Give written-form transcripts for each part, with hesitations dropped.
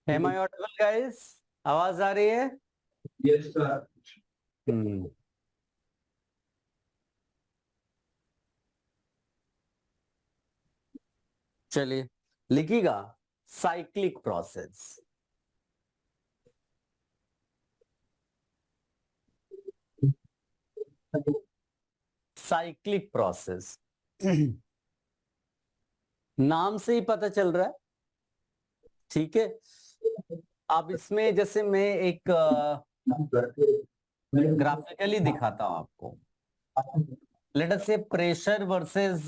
Am I audible, guys? आवाज आ रही है? Yes, sir. चलिए, लिखिएगा साइक्लिक प्रोसेस। साइक्लिक प्रोसेस नाम से ही पता चल रहा है, ठीक है। अब इसमें जैसे मैं एक ग्राफिकली दिखाता हूं आपको। लेट अस से प्रेशर वर्सेस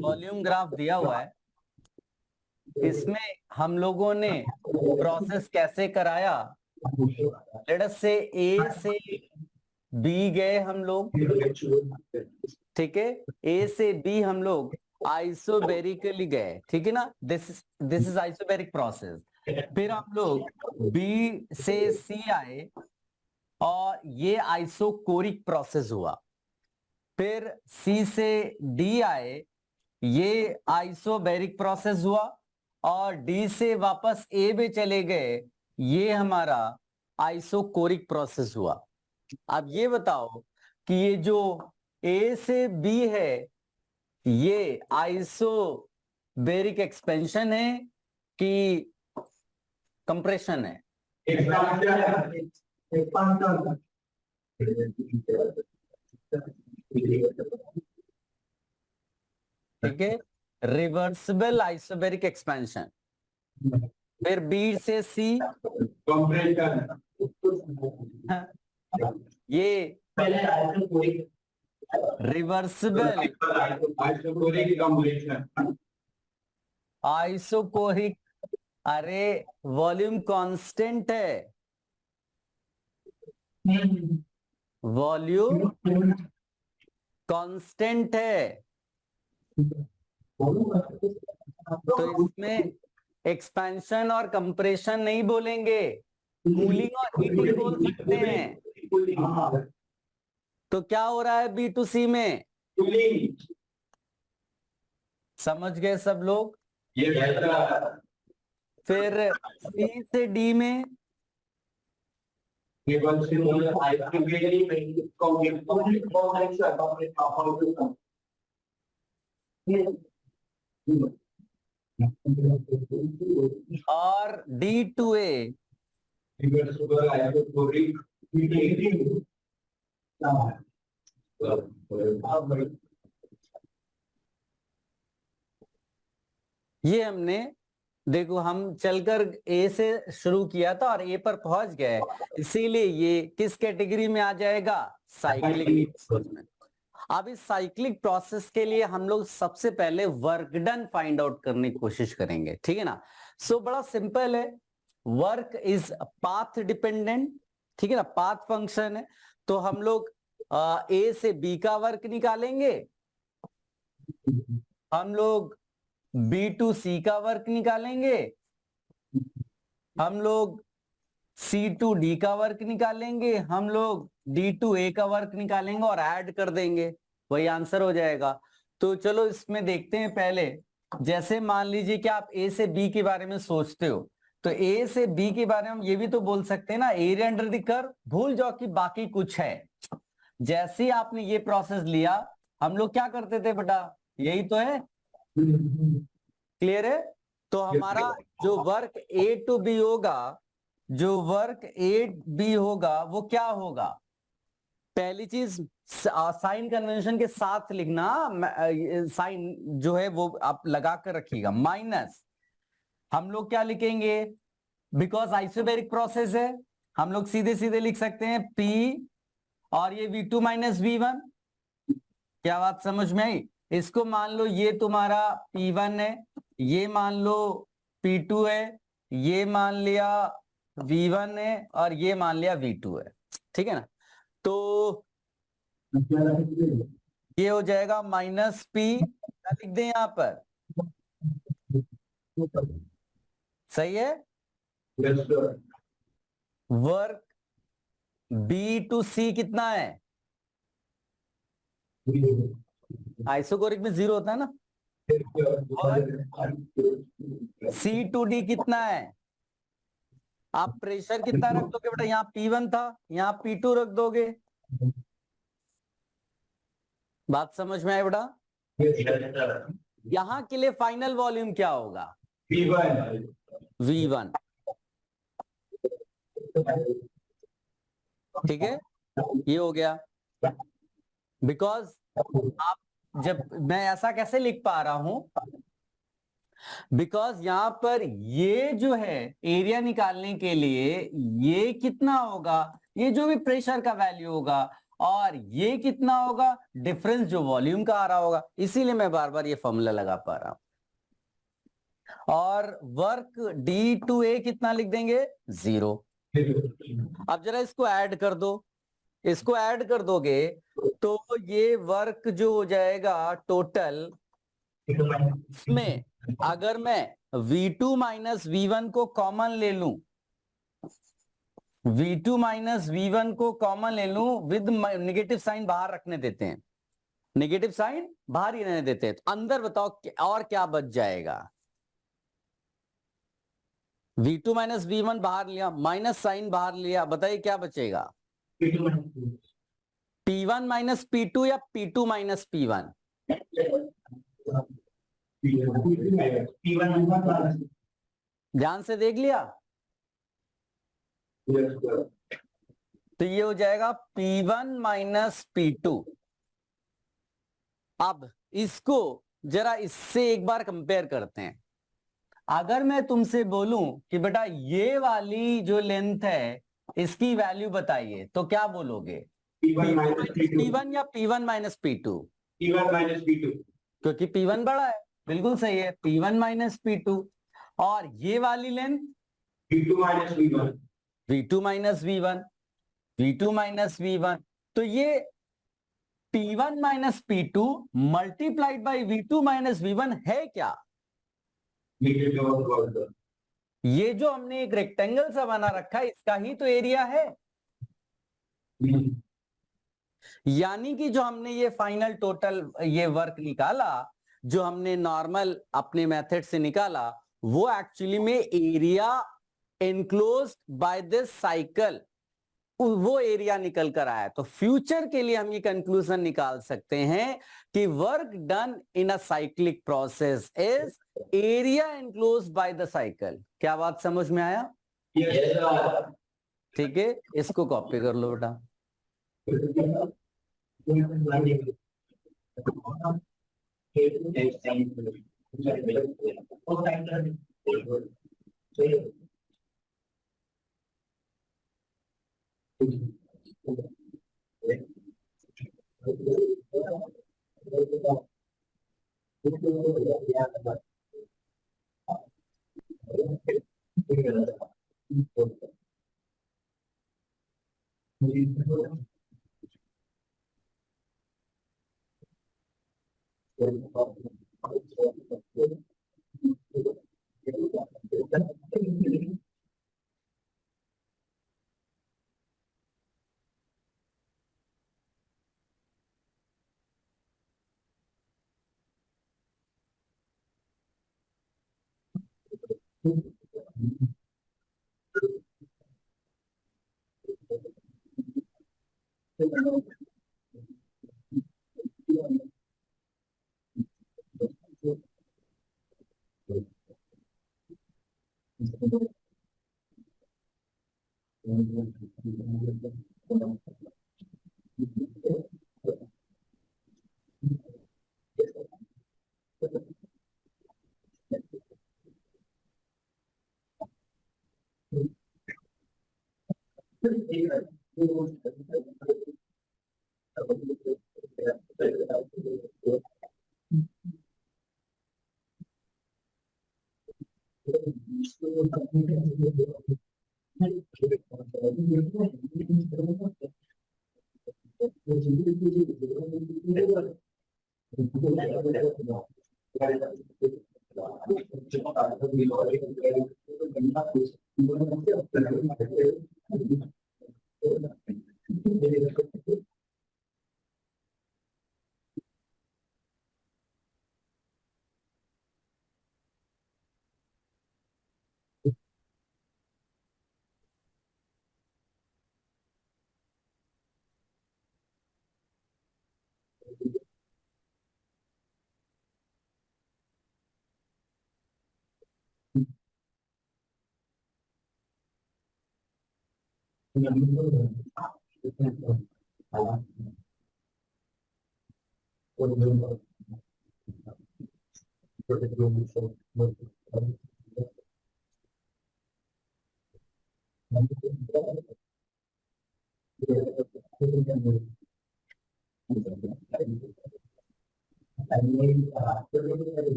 वॉल्यूम ग्राफ दिया हुआ है। इसमें हम लोगों ने प्रोसेस कैसे कराया, लेट अस से ए से बी गए हम लोग, ठीक है। ए से बी हम लोग आइसोबेरिकली गए, ठीक है ना। This is isobaric process. फिर हम लोग बी से सी आए और ये आइसोकोरिक प्रोसेस हुआ। फिर सी से डी आए, ये आइसोबेरिक प्रोसेस हुआ। और डी से वापस ए में चले गए, ये हमारा आइसोकोरिक प्रोसेस हुआ। अब ये बताओ कि ये जो ए से बी है, ये आइसोबेरिक एक्सपेंशन है कि कंप्रेशन है? ठीक है, रिवर्सिबल आइसोबेरिक एक्सपेंशन। फिर बी से सी, ये रिवर्सिबल आइसोकोरिक। अरे वॉल्यूम कांस्टेंट है, वॉल्यूम कांस्टेंट है। तो इसमें एक्सपेंशन और कंप्रेशन नहीं बोलेंगे, कूलिंग और हीटिंग बोल सकते हैं। तो क्या हो रहा है बी टू सी में? समझ गए सब लोग? फिर सी से डी में और डी टू ए, ये हमने देखो, हम चलकर ए से शुरू किया था और ए पर पहुंच गए, इसीलिए ये किस कैटेगरी में आ जाएगा? साइक्लिक प्रोसेस में। अब इस साइक्लिक प्रोसेस के लिए हम लोग सबसे पहले वर्क डन फाइंड आउट करने की कोशिश करेंगे, ठीक है ना। सो बड़ा सिंपल है, वर्क इज पाथ डिपेंडेंट, ठीक है ना, पाथ फंक्शन है। तो हम लोग ए से बी का वर्क निकालेंगे, हम लोग बी टू सी का वर्क निकालेंगे, हम लोग सी टू डी का वर्क निकालेंगे, हम लोग डी टू ए का वर्क निकालेंगे और ऐड कर देंगे, वही आंसर हो जाएगा। तो चलो इसमें देखते हैं पहले। जैसे मान लीजिए कि आप ए से बी के बारे में सोचते हो, तो ए से बी के बारे में ये भी तो बोल सकते हैं ना, एरिया अंडर द कर्व, भूल जाओ कि बाकी कुछ है। जैसे ही आपने ये प्रोसेस लिया, हम लोग क्या करते थे बेटा, यही तो है, क्लियर है। तो हमारा जो वर्क ए टू बी होगा, जो वर्क ए बी होगा वो क्या होगा? पहली चीज साइन कन्वेंशन के साथ लिखना, साइन जो है वो आप लगा कर रखिएगा, माइनस हम लोग क्या लिखेंगे, बिकॉज आइसोबेरिक प्रोसेस है, हम लोग सीधे सीधे लिख सकते हैं P और ये V2 माइनस V1। क्या बात समझ में आई? इसको मान लो ये तुम्हारा P1 है, ये मान लो P2 है, ये मान लिया V1 है और ये मान लिया V2 है, ठीक है ना। तो ये हो जाएगा माइनस P, क्या लिख दें यहां पर? सही है। वर्क B टू C कितना है? आइसोकोरिक में 0 होता है ना, C2D कितना है? आप प्रेशर कितना रख दोगे बेटा? यहाँ P1 था, यहाँ P2 रख दोगे। बात समझ में आए बेटा? यहाँ के लिए फाइनल वॉल्यूम क्या होगा? V1। ठीक है, ये हो गया। बिकॉज आप जब मैं ऐसा कैसे लिख पा रहा हूं? बिकॉज यहां पर ये जो है एरिया निकालने के लिए ये कितना होगा? ये जो भी प्रेशर का वैल्यू होगा, और ये कितना होगा? डिफरेंस जो वॉल्यूम का आ रहा होगा। इसीलिए मैं बार बार ये फॉर्मूला लगा पा रहा हूं। और वर्क D2A कितना लिख देंगे? 0। अब जरा इसको ऐड कर दो। इसको ऐड कर दोगे तो ये वर्क जो हो जाएगा टोटल, इसमें अगर मैं V2 माइनस V1 को कॉमन ले लूं, V2 माइनस V1 को कॉमन ले लूं, विद नेगेटिव साइन बाहर रखने देते हैं, नेगेटिव साइन बाहर ही रहने देते हैं, तो अंदर बताओ और क्या बच जाएगा? V2 माइनस V1 बाहर लिया, माइनस साइन बाहर लिया, बताइए क्या बचेगा? P1 माइनस P2 या P2 माइनस P1? ध्यान से देख लिया? तो ये हो जाएगा P1 माइनस P2। अब इसको जरा इससे एक बार कंपेयर करते हैं। अगर मैं तुमसे बोलूं कि बेटा ये वाली जो लेंथ है इसकी वैल्यू बताइए, तो क्या बोलोगे? P1 या P1 minus P2? P1 minus P2, क्योंकि P1 बड़ा है। बिल्कुल सही है, P1 माइनस P2। और ये वाली length V2 minus V1, V2 minus V1, V2 minus V1। तो ये P1 minus P2 multiplied by V2 minus V1 है क्या? ये जो हमने एक रेक्टेंगल सा बना रखा है, इसका ही तो एरिया है। यानी कि जो हमने ये फाइनल टोटल ये वर्क निकाला, जो हमने नॉर्मल अपने मेथड से निकाला, वो एक्चुअली में area enclosed by this cycle, वो एरिया निकल कर आया। तो फ्यूचर के लिए हम ये कंक्लूजन निकाल सकते हैं कि work done in a cyclic process is area enclosed by the cycle. क्या बात समझ में आया? ठीक है, इसको कॉपी कर लो बेटा।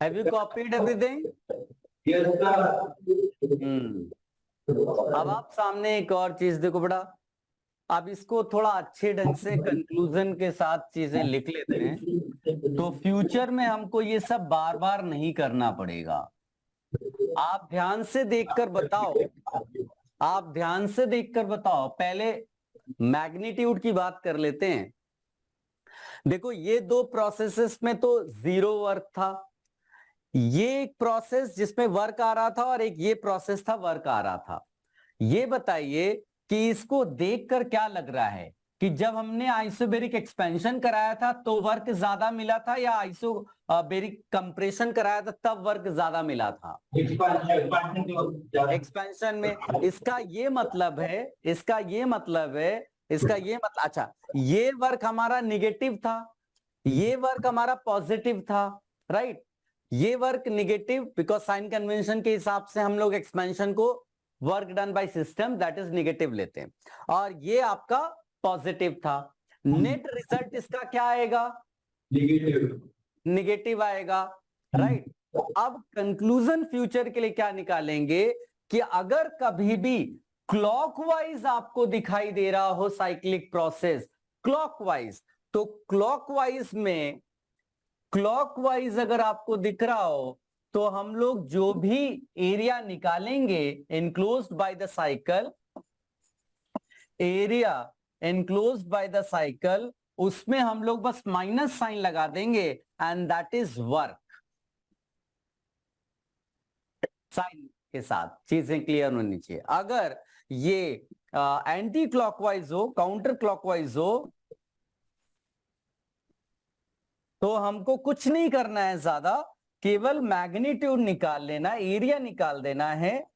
Have you copied everything? Yes, sir. अब आप सामने एक और चीज देखो बेटा, अब इसको थोड़ा अच्छे ढंग से कंक्लूजन के साथ चीजें लिख लेते हैं, तो फ्यूचर में हमको ये सब बार बार नहीं करना पड़ेगा। आप ध्यान से देखकर बताओ, आप ध्यान से देखकर बताओ। पहले मैग्नीट्यूड की बात कर लेते हैं। देखो ये दो प्रोसेसेस में तो जीरो वर्क था, ये एक प्रोसेस जिसमें वर्क आ रहा था और एक ये प्रोसेस था वर्क आ रहा था। ये बताइए कि इसको देखकर क्या लग रहा है कि जब हमने आइसोबेरिक एक्सपेंशन कराया था तो वर्क ज्यादा मिला था, या आइसोबेरिक कंप्रेशन कराया था तब वर्क ज्यादा मिला था? एक्सपेंशन में। इसका ये मतलब है, इसका ये मतलब अच्छा, ये वर्क हमारा निगेटिव था, ये वर्क हमारा पॉजिटिव था, राइट? ये work negative, because sign convention के हिसाब से हम लोग एक्सपेंशन को work done by system that is negative लेते हैं, और ये आपका पॉजिटिव था। नेट रिजल्ट इसका क्या आएगा? निगेटिव आएगा, राइट? अब कंक्लूजन फ्यूचर के लिए क्या निकालेंगे कि अगर कभी भी क्लॉकवाइज आपको दिखाई दे रहा हो साइक्लिक प्रोसेस, क्लॉकवाइज, तो क्लॉकवाइज अगर आपको दिख रहा हो तो हम लोग जो भी एरिया निकालेंगे enclosed by the cycle, area enclosed by the cycle, उसमें हम लोग बस माइनस साइन लगा देंगे and that is work. Sign के साथ चीजें क्लियर होनी चाहिए। अगर ये एंटी क्लॉकवाइज हो, काउंटर क्लॉकवाइज हो, तो हमको कुछ नहीं करना है ज्यादा, केवल मैग्नीट्यूड निकाल लेना, एरिया निकाल देना है,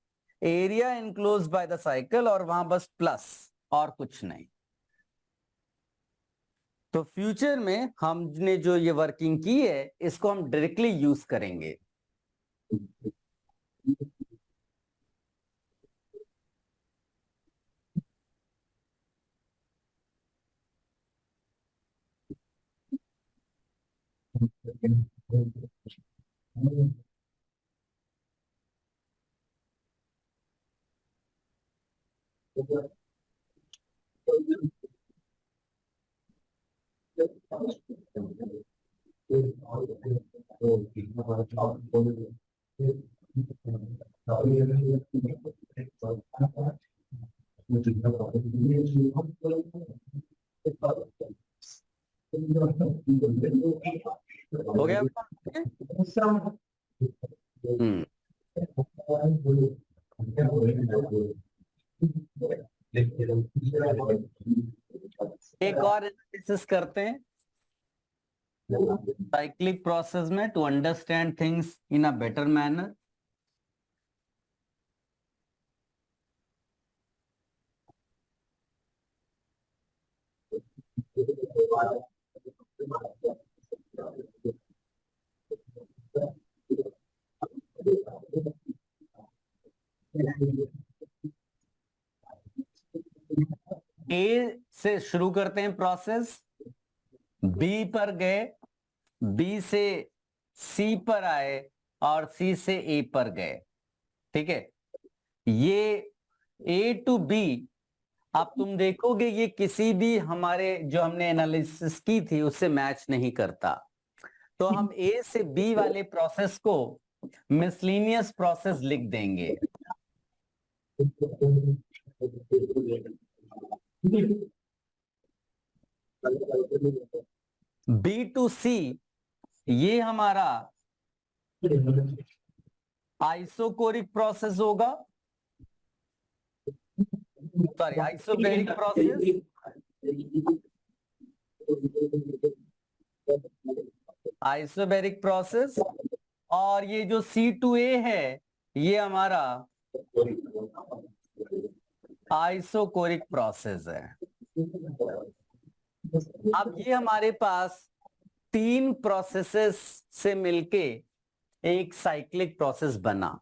area enclose by the cycle, और वहां बस प्लस, और कुछ नहीं। तो फ्यूचर में हमने जो ये वर्किंग की है इसको हम डायरेक्टली यूज करेंगे। हो गया? एक और एनालिसिस करते हैं साइक्लिक प्रोसेस में to understand things in a better manner. A से शुरू करते हैं प्रोसेस, बी पर गए, बी से सी पर आए, और सी से ए पर गए। ठीक है, ये ए टू बी, अब तुम देखोगे ये किसी भी हमारे जो हमने एनालिसिस की थी उससे मैच नहीं करता, तो हम ए से बी वाले प्रोसेस को मिसलिनियस प्रोसेस लिख देंगे। बी टू सी ये हमारा आइसोकोरिक प्रोसेस होगा, sorry isobaric process, isobaric process, और ये जो C2A है ये हमारा आइसोकोरिक प्रोसेस है। अब ये हमारे पास तीन प्रोसेसेस से मिलके एक साइक्लिक प्रोसेस बना।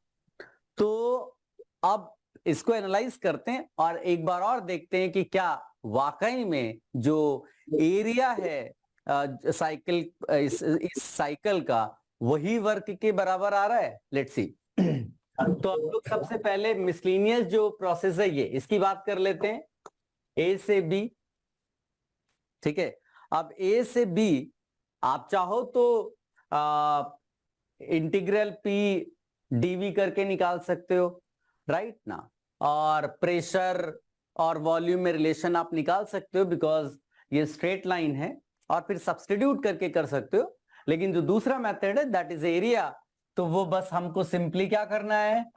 तो अब इसको एनालाइज करते हैं और एक बार और देखते हैं कि क्या वाकई में जो एरिया है साइकिल इस साइकिल का वही वर्क के बराबर आ रहा है। Let's see. तो हम लोग सबसे पहले मिसलिनियस जो प्रोसेस है ये इसकी बात कर लेते हैं, ए से बी। ठीक है, अब ए से बी आप चाहो तो इंटीग्रल पी डीवी करके निकाल सकते हो, राइट ना। और प्रेशर और वॉल्यूम में रिलेशन आप निकाल सकते हो बिकॉज ये स्ट्रेट लाइन है, और फिर सब्स्टिट्यूट करके कर सकते हो। लेकिन जो दूसरा मेथड है दैट इज एरिया, तो वो बस हमको सिंपली क्या करना है,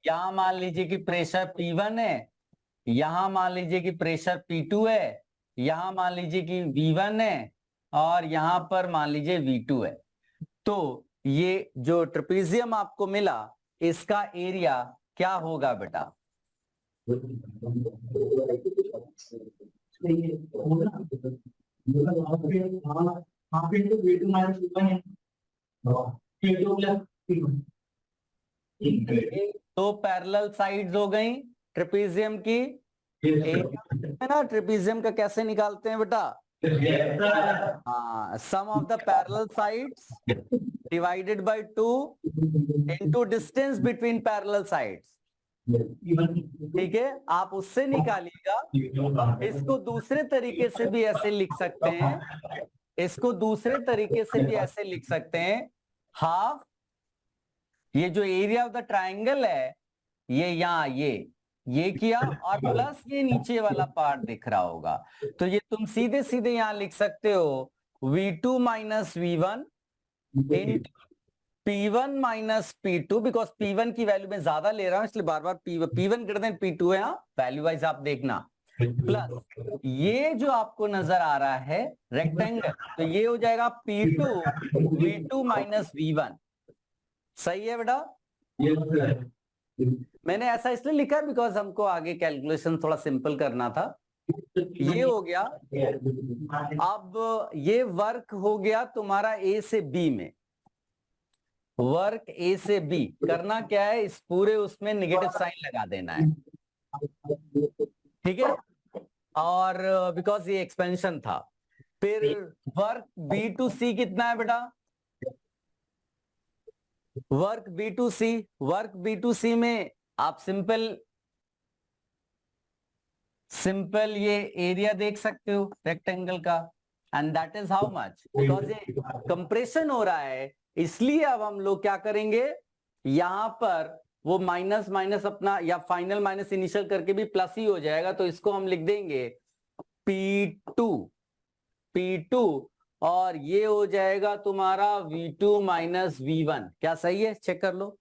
यहां मान लीजिए कि प्रेशर P1 है, यहां मान लीजिए कि प्रेशर P2 है, यहां मान लीजिए कि V1 है, और यहां पर मान लीजिए V2 है। तो ये जो ट्रेपेजियम आपको मिला इसका एरिया क्या होगा बेटा? दो पैरेलल साइड्स हो गई ट्रेपेजियम की। एरिया ना ट्रेपेजियम का कैसे निकालते हैं बेटा? हाँ, sum of the parallel sides divided by 2 into distance between parallel sides. ठीक है, आप उससे निकालिएगा। इसको दूसरे तरीके से भी ऐसे लिख सकते हैं, इसको दूसरे तरीके से भी ऐसे लिख सकते हैं, हाफ ये जो एरिया ऑफ द ट्राइंगल है ये यहाँ ये किया, और प्लस ये नीचे वाला पार्ट दिख रहा होगा। तो ये तुम सीधे सीधे यहां लिख सकते हो V2 minus V1 in P1 minus P2, because P1 की वैल्यू में ज्यादा ले रहा हूं इसलिए बार बार P1 ग्रेटर देन P2 है, वैल्यू वाइज आप देखना। प्लस ये जो आपको नजर आ रहा है रेक्टेंगल, तो ये हो जाएगा P2 V2 माइनस V1। सही है बेटा? मैंने ऐसा इसलिए लिखा बिकॉज हमको आगे कैलकुलेशन थोड़ा सिंपल करना था। ये हो गया। अब ये वर्क हो गया तुम्हारा ए से बी में, वर्क ए से बी करना क्या है, इस पूरे उसमें नेगेटिव साइन लगा देना है। ठीक है, और बिकॉज ये एक्सपेंशन था। फिर वर्क बी टू सी कितना है बेटा? Work B to C, work B to C में आप सिंपल ये एरिया देख सकते हो रेक्टेंगल का, and that is how much. Because ये कंप्रेशन हो रहा है इसलिए अब हम लोग क्या करेंगे, यहां पर वो माइनस माइनस अपना या फाइनल माइनस इनिशियल करके भी प्लस ही हो जाएगा, तो इसको हम लिख देंगे P2 और ये हो जाएगा तुम्हारा V2 माइनस V1। क्या सही है? चेक कर लो।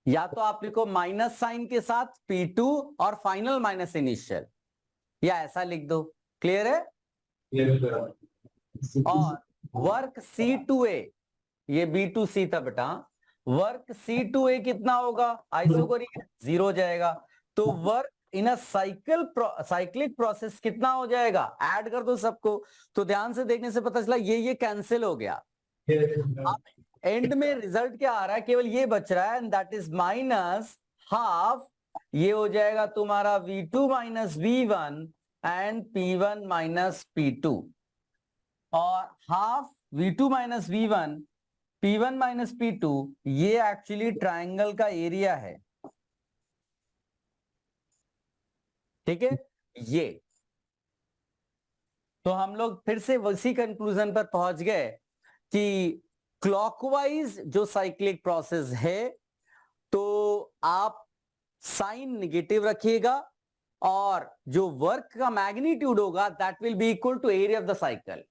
या तो आप लिखो माइनस साइन के साथ P2 और फाइनल माइनस इनिशियल, या ऐसा लिख दो। क्लियर है? और वर्क C2A, ये B2C था बेटा, वर्क C2A कितना होगा? आइसोकोरिक 0 हो जाएगा। तो work in a cyclic process कितना हो जाएगा? ऐड कर दो सबको। तो ध्यान से देखने से पता चला ये कैंसिल हो गया। अब एंड में रिजल्ट क्या आ रहा है? केवल ये बच रहा है, and that is minus half. ये हो जाएगा तुम्हारा V2 minus V1 and P1 minus P2, और half V2 minus V1 P1 minus P2 ये एक्चुअली ट्राइंगल का एरिया है। ठीक है, ये तो हम लोग फिर से उसी कंक्लूजन पर पहुंच गए कि क्लॉकवाइज जो साइक्लिक प्रोसेस है तो आप साइन नेगेटिव रखिएगा, और जो वर्क का मैग्नीट्यूड होगा that will be equal to area of the cycle.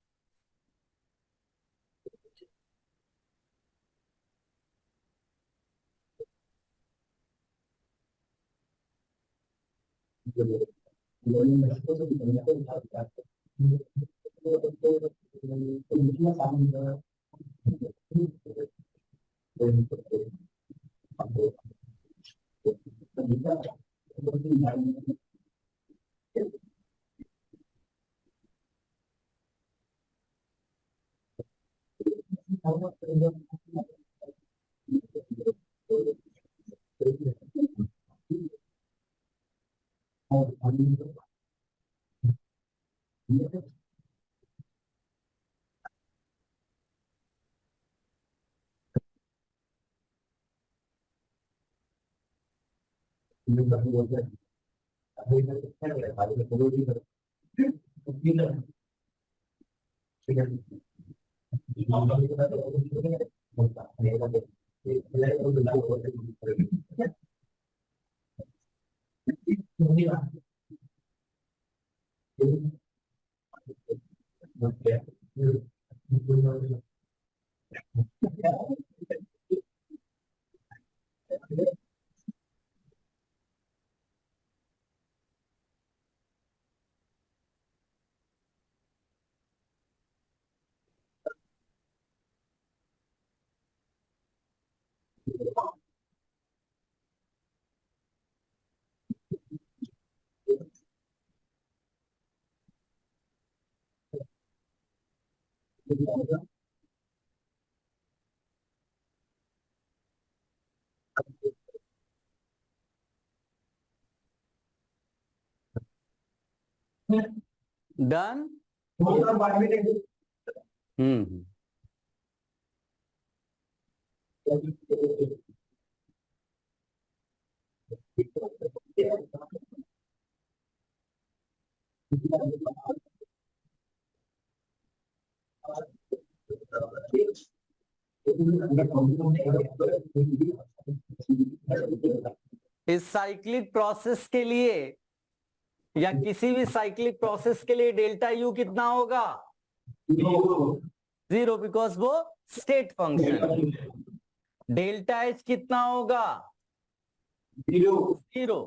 Done. इस साइक्लिक प्रोसेस के लिए या किसी भी साइक्लिक प्रोसेस के लिए डेल्टा यू कितना होगा? 0, बिकॉज वो स्टेट फंक्शन। डेल्टा एच कितना होगा? 0।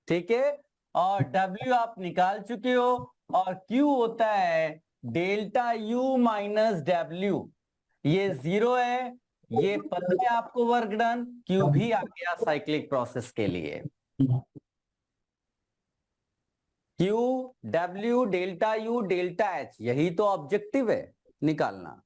ठीक है, और W आप निकाल चुके हो, और Q होता है डेल्टा U माइनस W। ये 0 है, ये पता है आपको वर्क डन। Q भी आ गया साइक्लिक प्रोसेस के लिए। Q, W, delta U, delta H, यही तो ऑब्जेक्टिव है निकालना।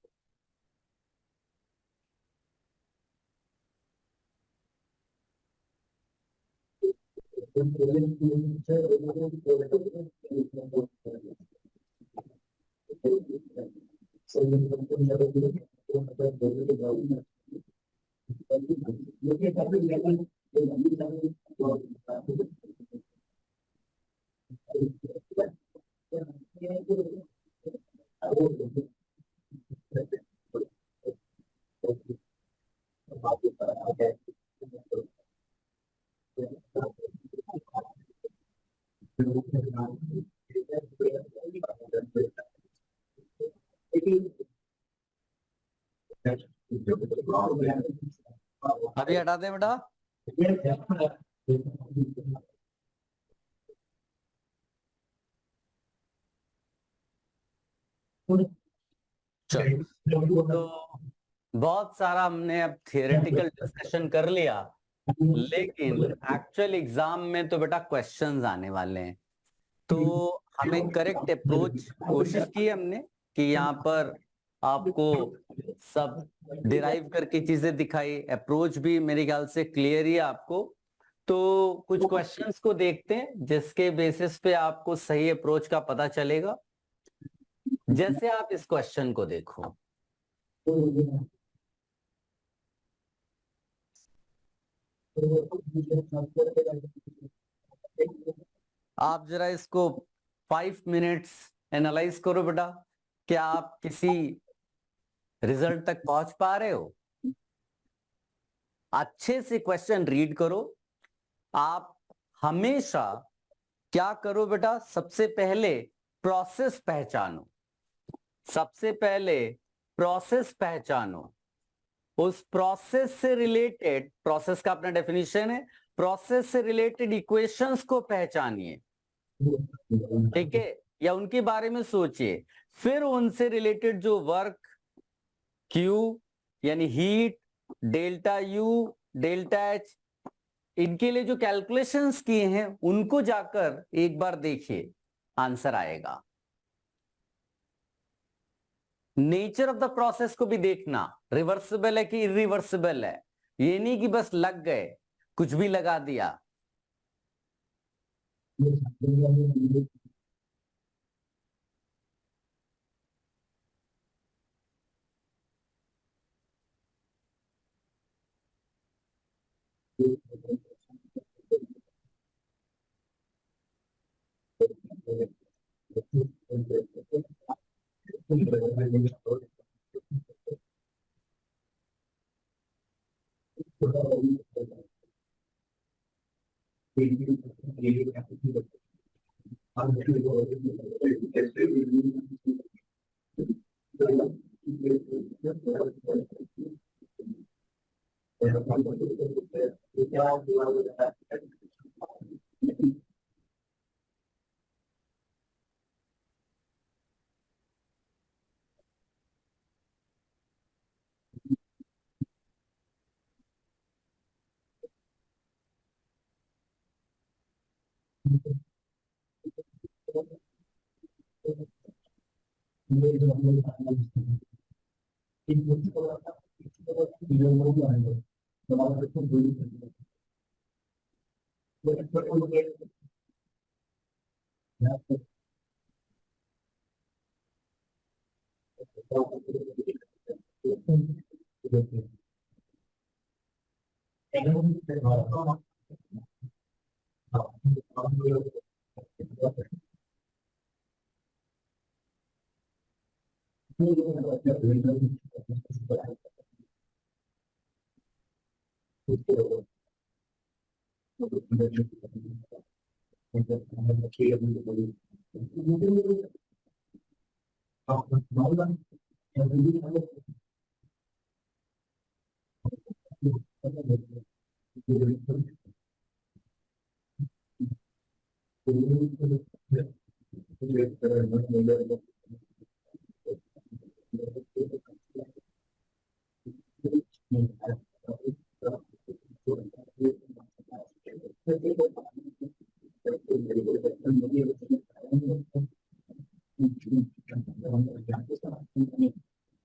अभी हटा दे बेटा। चलो, तो बहुत सारा हमने अब थियोरेटिकल डिस्कशन कर लिया, लेकिन एक्चुअल एग्जाम में तो बेटा क्वेश्चंस आने वाले हैं। तो हमें करेक्ट अप्रोच कोशिश की हमने कि यहाँ पर आपको सब डिराइव करके चीजें दिखाई। अप्रोच भी मेरे ख्याल से क्लियर ही है आपको। तो कुछ क्वेश्चंस को देखते हैं जिसके बेसिस पे आपको सही अप्रोच का पता चलेगा। जैसे आप इस क्वेश्चन को देखो, आप जरा इसको 5 मिनट्स एनालाइज करो बेटा। क्या आप किसी रिजल्ट तक पहुंच पा रहे हो? अच्छे से क्वेश्चन रीड करो। आप हमेशा क्या करो बेटा, सबसे पहले प्रोसेस पहचानो। सबसे पहले प्रोसेस पहचानो। उस प्रोसेस से रिलेटेड, प्रोसेस का अपना डेफिनेशन है, प्रोसेस से रिलेटेड इक्वेशंस को पहचानिए, ठीक है, या उनके बारे में सोचिए, फिर उनसे रिलेटेड जो वर्क क्यू यानी heat, delta U, delta H, इनके लिए जो कैलकुलेशंस किए हैं उनको जाकर एक बार देखिए, आंसर आएगा। नेचर ऑफ द प्रोसेस को भी देखना, रिवर्सिबल है कि इरिवर्सिबल है, ये नहीं कि बस लग गए, कुछ भी लगा दिया।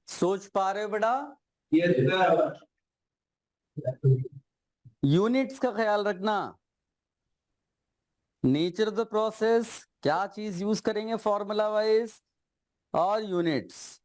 सोच पा रहे हो बेटा? Yes, sir. यूनिट्स का ख्याल रखना, नेचर ऑफ द प्रोसेस, क्या चीज यूज करेंगे फॉर्मूला वाइज, और यूनिट्स।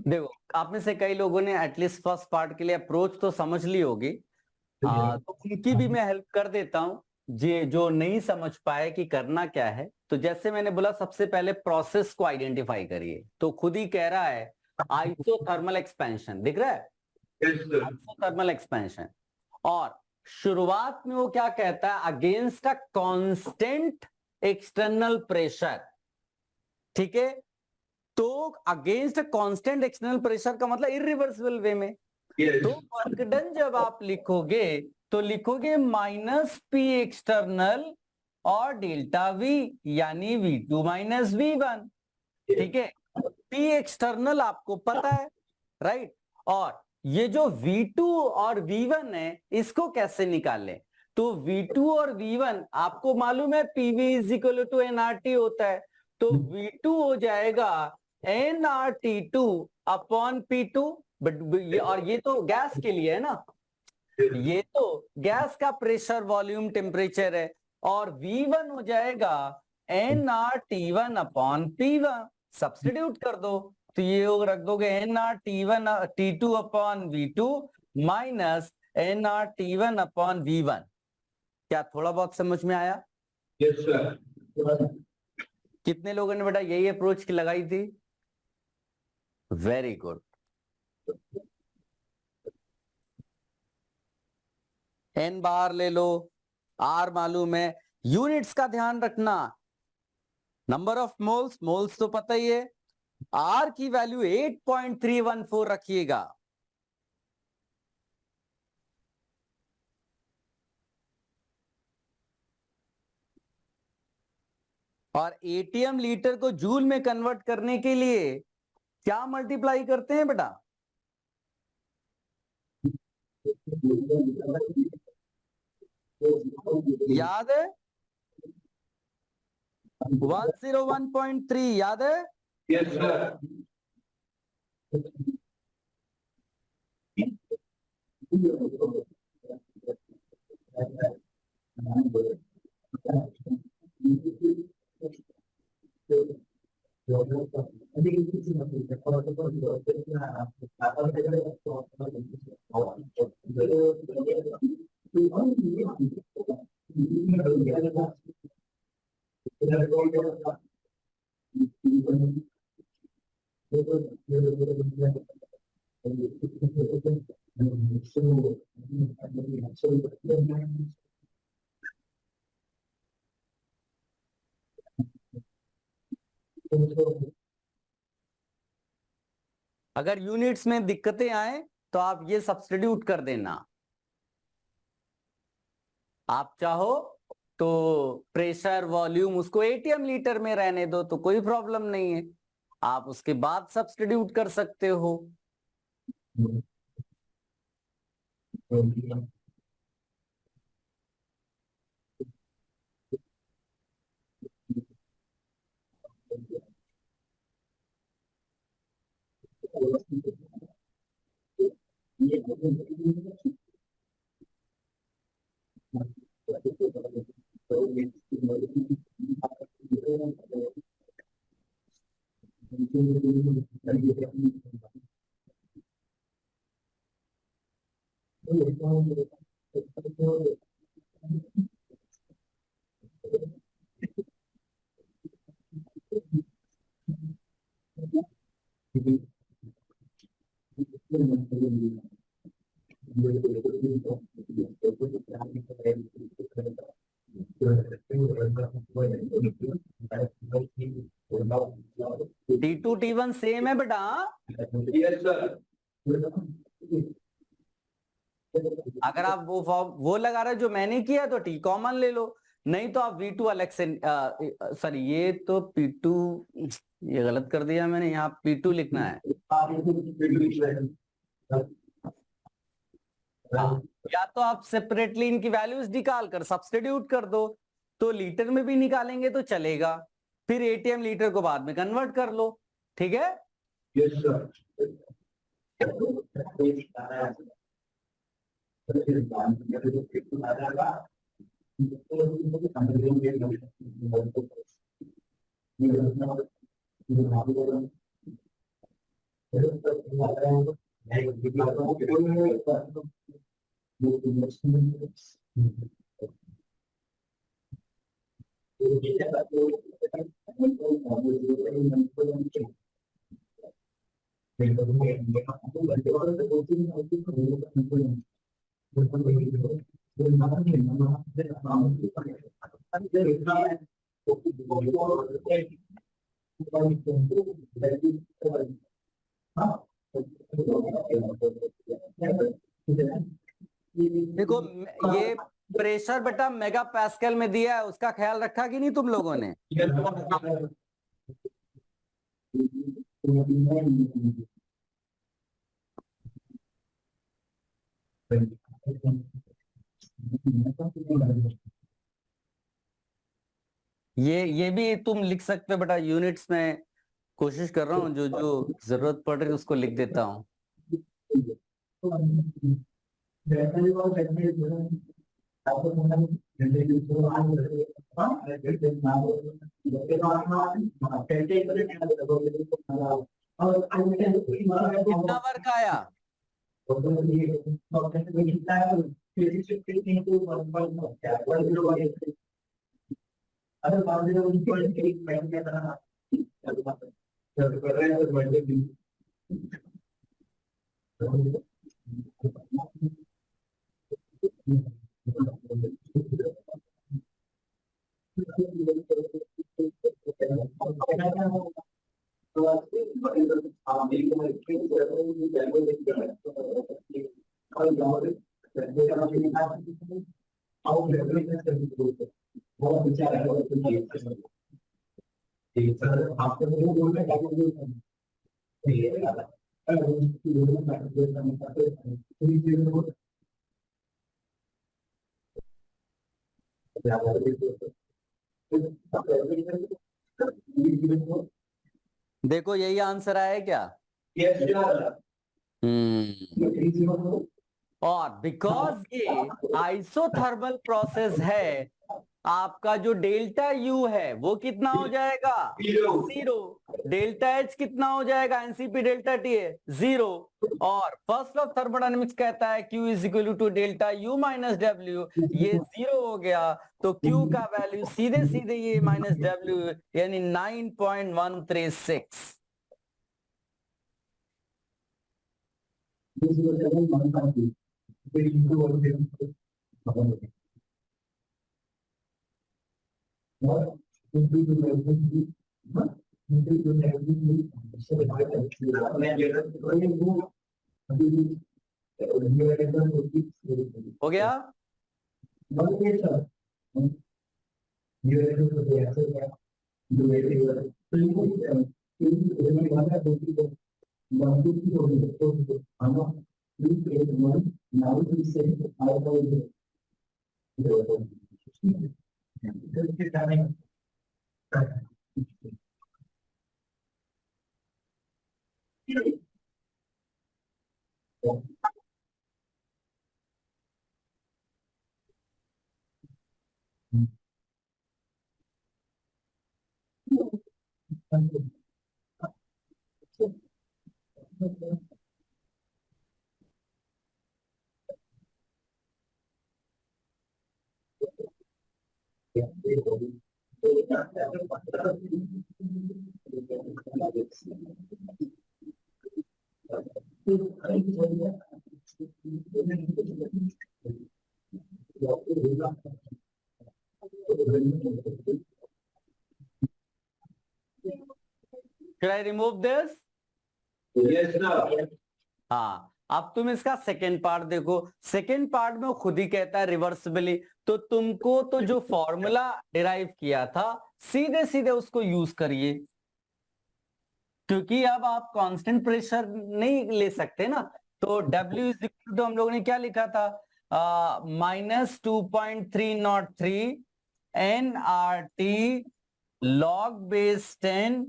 देखो, आप में से कई लोगों ने एटलीस्ट फर्स्ट पार्ट के लिए अप्रोच तो समझ ली होगी, तो उनकी भी मैं हेल्प कर देता हूँ, जो नहीं समझ पाए कि करना क्या है। तो जैसे मैंने बोला, सबसे पहले प्रोसेस को आइडेंटिफाई करिए, तो खुद ही कह रहा है आइसोथर्मल एक्सपेंशन, दिख रहा है? Yes, sir. Isothermal expansion. और शुरुआत में वो क्या कहता है, against a constant external pressure, ठीक है? तो अगेंस्ट कांस्टेंट एक्सटर्नल प्रेशर का मतलब इरिवर्सिबल वे में। Yes. तो वर्क डन जब आप लिखोगे तो लिखोगे माइनस पी एक्सटर्नल और डेल्टा वी, यानी V2 माइनस V1, ठीक है? पी एक्सटर्नल आपको पता है, राइट? और ये जो V2 और V1 है, इसको कैसे निकालें? तो V2 और V1 आपको मालूम है PV is equal to nRT होता है, तो V2 हो जाएगा nRT2 अपॉन P2, और ये तो गैस के लिए है ना, ये तो गैस का प्रेशर, वॉल्यूम, टेम्परेचर है, और V1 हो जाएगा nRT1 अपॉन P1, सब्स्टिट्यूट कर दो, तो ये रख दोगे nRT2 upon V2 minus nRT1 upon V1। क्या थोड़ा बहुत समझ में आया? Yes, sir. कितने लोगों ने बेटा यही अप्रोच लगाई थी? Very good. n बार ले लो, r मालूम है, यूनिट्स का ध्यान रखना। नंबर ऑफ मोल्स, मोल्स तो पता ही है, r की वैल्यू 8.314 रखिएगा। और एटीएम लीटर को जूल में कन्वर्ट करने के लिए क्या मल्टीप्लाई करते हैं बेटा? याद है? 101.3 याद है? Yes, sir. अगर यूनिट्स में दिक्कतें आए तो आप ये सब्स्टिट्यूट कर देना। आप चाहो तो प्रेशर वॉल्यूम उसको एटीएम लीटर में रहने दो तो कोई प्रॉब्लम नहीं है, आप उसके बाद सब्स्टिट्यूट कर सकते हो। T2 T1 सेम है बेटा। Yes, sir. अगर आप वो लगा रहे हो जो मैंने किया तो टी कॉमन ले लो, नहीं तो आप V2 अलग से, सॉरी ये तो P2, ये गलत कर दिया मैंने, यहाँ P2 लिखना है। या तो आप सेपरेटली इनकी वैल्यूज निकाल कर सब्स्टिट्यूट कर दो, तो लीटर में भी निकालेंगे तो चलेगा, फिर एटीएम लीटर को बाद में कन्वर्ट कर लो, ठीक है? Yes, sir. देखो ये प्रेशर बेटा मेगा पास्कल में दिया है, उसका ख्याल रखा कि नहीं तुम लोगों ने? ये भी तुम लिख सकते हो बेटा यूनिट्स में, कोशिश कर रहा हूँ जो जो जरूरत पड़ रही है उसको लिख देता हूँ। कितना वर्क आया? देखो यही आंसर आया क्या? Yes, sir. और बिकॉज ये आइसोथर्मल प्रोसेस है, आपका जो डेल्टा यू है वो कितना हो जाएगा? Zero. जीरो। डेल्टा एच कितना हो जाएगा? एनसीपी डेल्टा टी है जीरो। और फर्स्ट ऑफ थर्मोडायनेमिक्स कहता है Q is equal to delta U minus W, ये जीरो हो गया तो Q का वैल्यू सीधे सीधे ये माइनस डब्ल्यू यानी 9.136। हो गया? Should I remove this? Yes, sir. हाँ, अब तुम इसका सेकेंड पार्ट देखो। सेकेंड पार्ट में वो खुद ही कहता है रिवर्सिबली, तो तुमको तो जो फॉर्मूला डिराइव किया था सीधे सीधे उसको यूज करिए, क्योंकि अब आप कांस्टेंट प्रेशर नहीं ले सकते ना। तो W इज इक्वल टू हम लोगों ने क्या लिखा था? -2.303 nRT log बेस 10।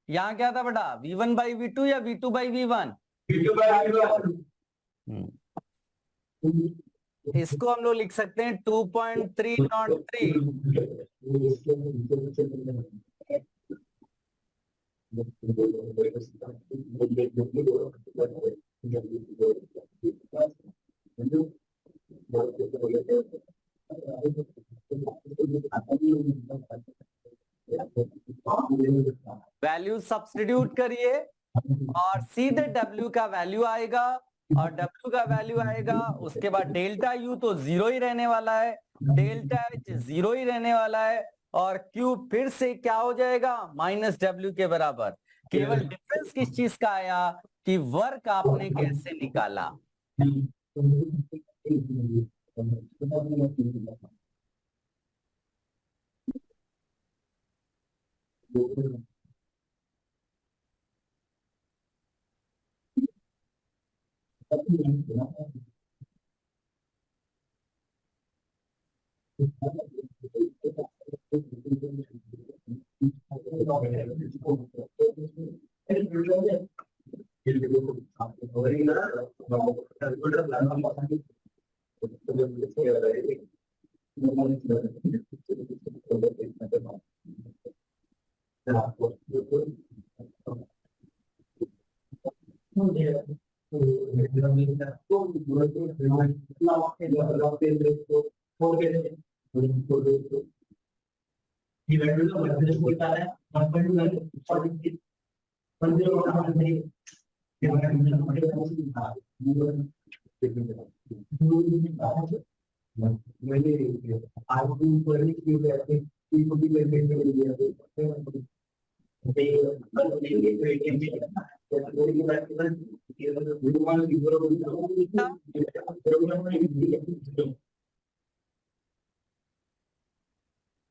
यहाँ क्या था बेटा? V1 by V2 या V2 by V1? V2 by V1. इसको हम लोग लिख सकते हैं 2.303 वैल्यू सब्स्टिट्यूट करिए और सीधे W का वैल्यू आएगा, और W का वैल्यू आएगा उसके बाद डेल्टा U तो जीरो ही रहने वाला है, डेल्टा H जीरो ही रहने वाला है, और Q फिर से क्या हो जाएगा? माइनस W के बराबर। केवल डिफरेंस किस चीज का आया कि वर्क आपने कैसे निकाला।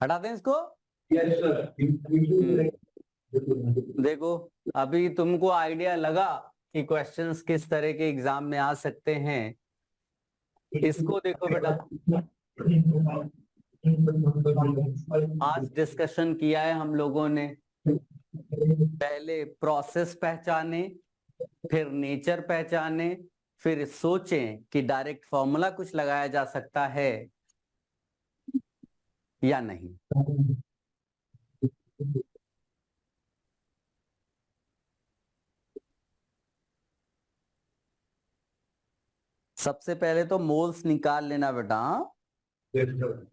हटा दें इसको। Yes, sir. देखो अभी तुमको आइडिया लगा कि क्वेश्चंस किस तरह के एग्जाम में आ सकते हैं। इसको देखो बेटा, आज डिस्कशन किया है हम लोगों ने। पहले प्रोसेस पहचाने, फिर नेचर पहचाने, फिर सोचें कि डायरेक्ट फॉर्मूला कुछ लगाया जा सकता है या नहीं। सबसे पहले तो मोल्स निकाल लेना बेटा। Yes, sir.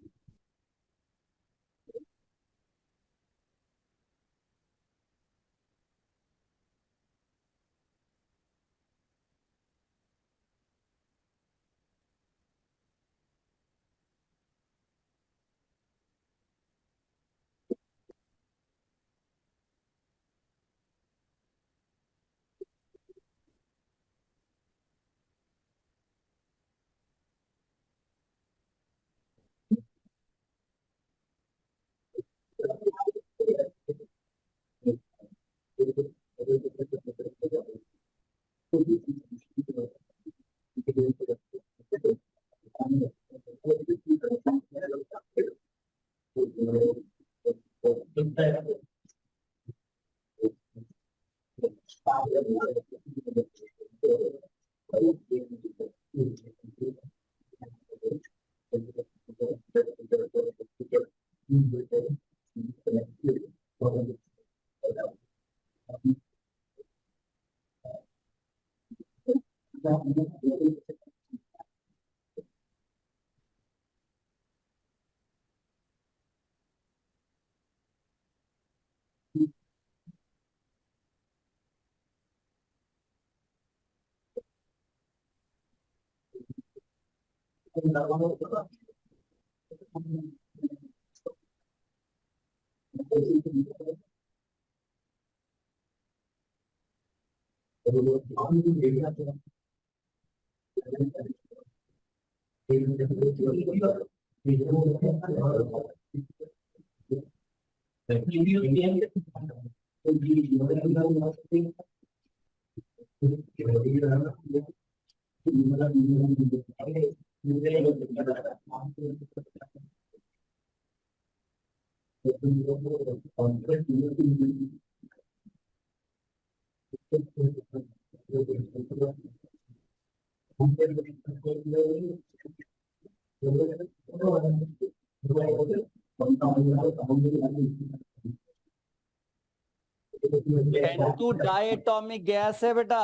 N2 diatomic gas है बेटा,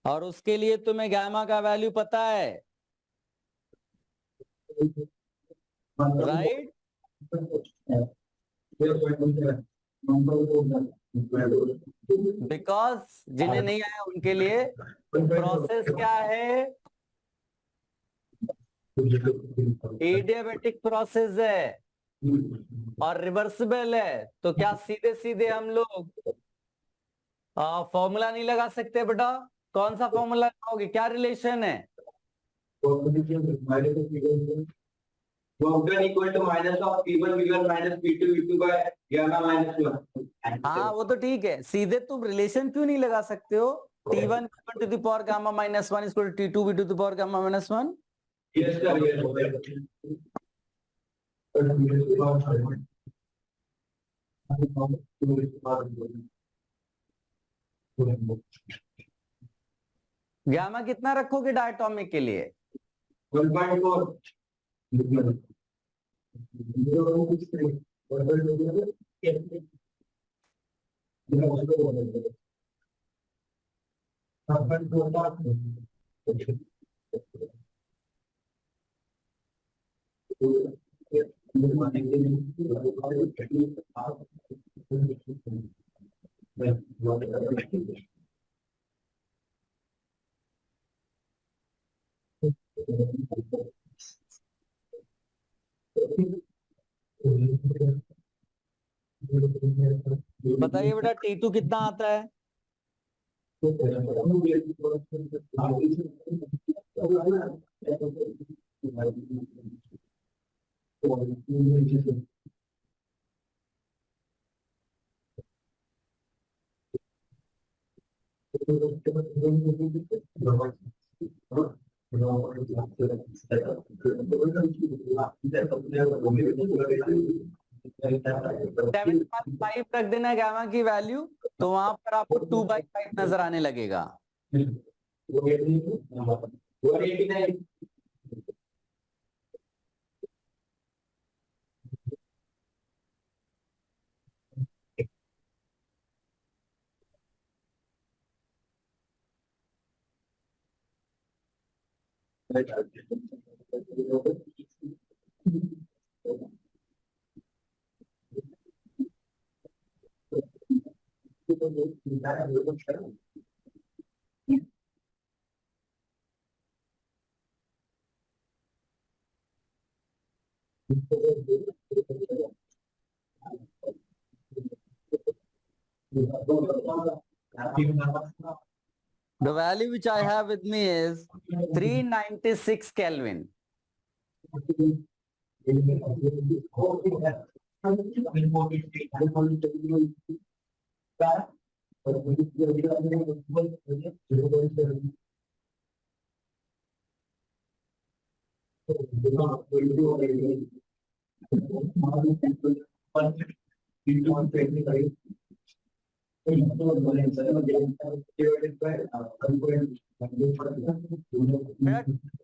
और उसके लिए तुम्हें गामा का वैल्यू पता है, राइट? बिकॉज जिन्हें नहीं आया उनके लिए प्रोसेस क्या है? एडियाबैटिक प्रोसेस है और रिवर्सिबल है। तो क्या सीधे सीधे हम लोग फॉर्मूला नहीं लगा सकते बेटा? कौन सा फॉर्मूला लगाओगे? क्या रिलेशन है? Work done equal to minus of P1 V1 minus P2 V2 by gamma minus 1. हाँ वो तो ठीक है, सीधे तुम रिलेशन क्यों नहीं लगा सकते हो? T1 to the power gamma minus 1 is equal to T2 V2 to the power gamma minus 1. Yes, sir. Yes. Gamma कितना रखोगे डायटोमिक के लिए? 1.4. बताइए बेटा T2 कितना आता है? सेवन फाइव रख देना गामा की वैल्यू, तो वहां पर आपको 2/5 नजर आने लगेगा। The value which I have with me is 396 Kelvin.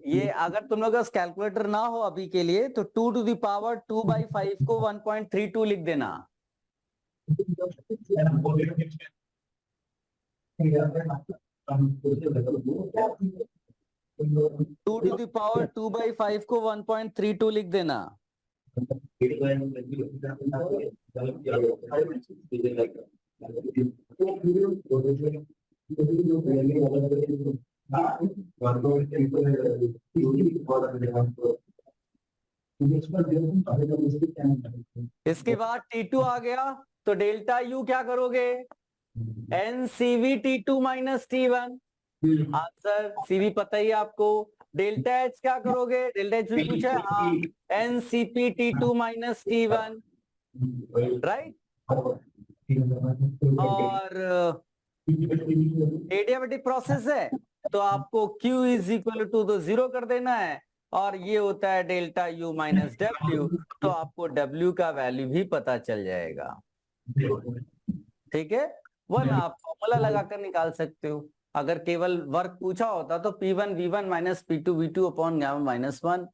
ये अगर तुम लोग का कैलकुलेटर ना हो अभी के लिए तो 2 to the power 2/5 को 1.32 लिख देना। 2 to the power 2/5 को 1.32 लिख देना। इसके बाद T2 आ गया तो डेल्टा U क्या करोगे? NCV T2 minus T1। Answer CV पता ही है आपको। डेल्टा H क्या करोगे? डेल्टा H भी पूछा है, हाँ, NCP T2 minus T1, right. और एडियाबेटिक प्रोसेस है तो आपको Q इज इक्वल टू तो 0 कर देना है, और ये होता है डेल्टा U माइनस W, तो आपको W का वैल्यू भी पता चल जाएगा। ठीक है, वरना आप फॉर्मूला लगाकर निकाल सकते हो। अगर केवल वर्क पूछा होता तो P1 V1 minus P2 V2 upon gamma minus 1।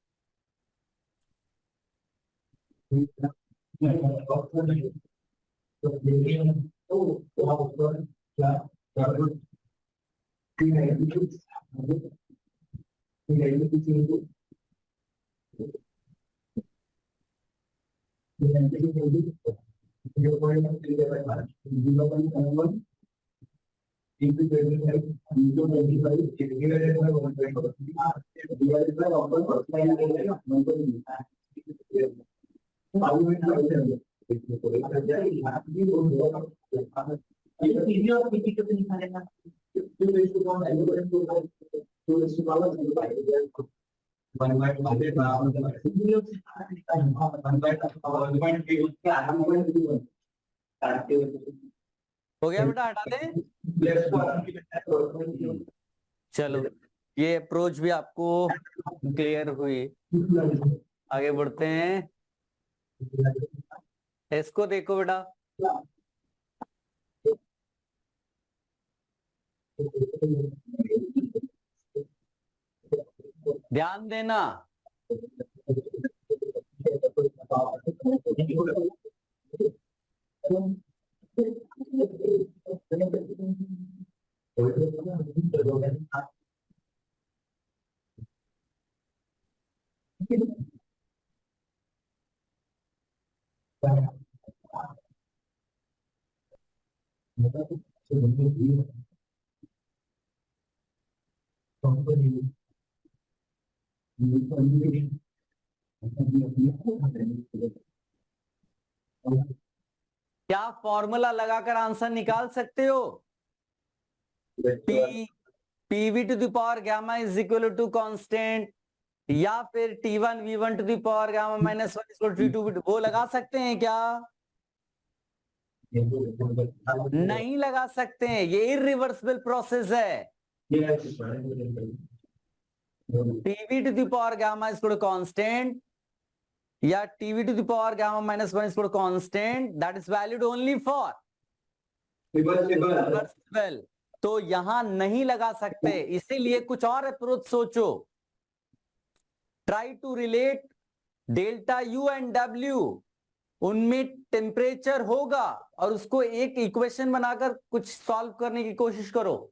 हो गया बेटा, हटा दें। चलो, ये अप्रोच भी आपको क्लियर हुई। आगे बढ़ते हैं, इसको देखो बेटा। ध्यान देना, क्या फॉर्मूला लगाकर आंसर निकाल सकते हो? P PV to the power gamma is equal to constant, या फिर T1 V1 to the power gamma minus 1 equal to T2 वो लगा सकते हैं क्या? नहीं लगा सकते हैं, ये इरिवर्सिबल प्रोसेस है। TV to the power gamma is equal to constant या TV to the power gamma minus 1 is equal to constant, that is valid only for reversible. तो यहां नहीं लगा सकते, इसीलिए कुछ और अप्रोच सोचो। Try to relate delta U and W, उनमें टेम्परेचर होगा और उसको एक इक्वेशन बनाकर कुछ सॉल्व करने की कोशिश करो।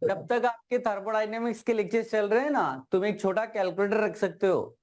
जब तक आपके थर्मोडायनेमिक्स के लेक्चर चल रहे हैं ना, तुम एक छोटा कैलकुलेटर रख सकते हो।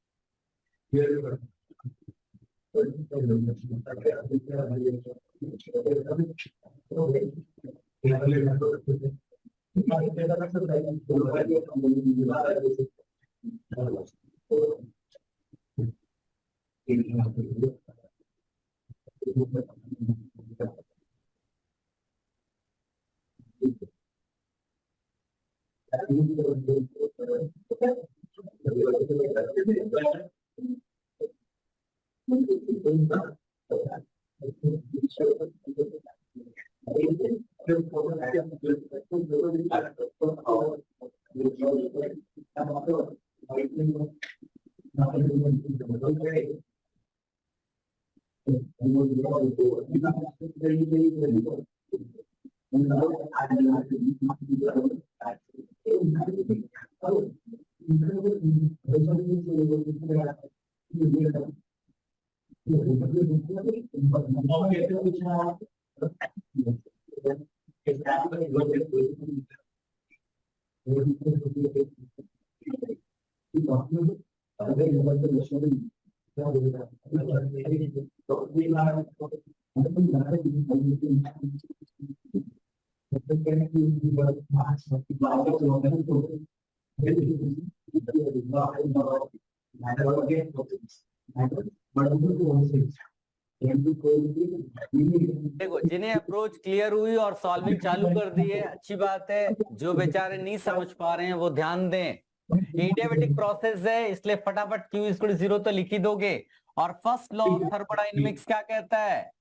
देखो, जिन्हें अप्रोच क्लियर हुई और सॉल्विंग चालू कर दी है, अच्छी बात है। जो बेचारे नहीं समझ पा रहे हैं वो ध्यान दें। एडियाबेटिक प्रोसेस है, इसलिए फटाफट Q इज इक्वल टू 0 तो लिख ही दोगे। और फर्स्ट लॉ ऑफ थर्मोडायनेमिक्स क्या कहता है?